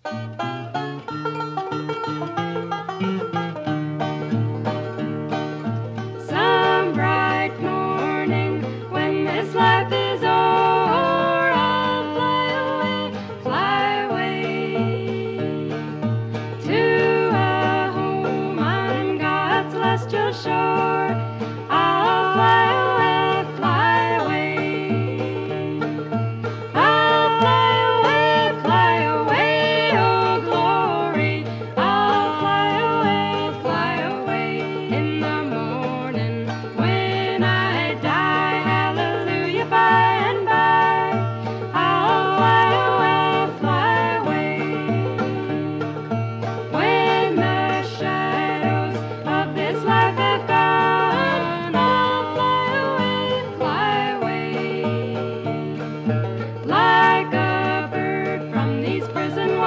Some bright morning when this life is o'er, I'll fly away to a home on God's celestial shore. I'll fly away, fly away. I'll fly away, oh glory. I'll fly away in the morning when I die. Hallelujah, by and by. I'll fly away. When the shadows of this life have gone, I'll fly away. Like a bird from these prison walls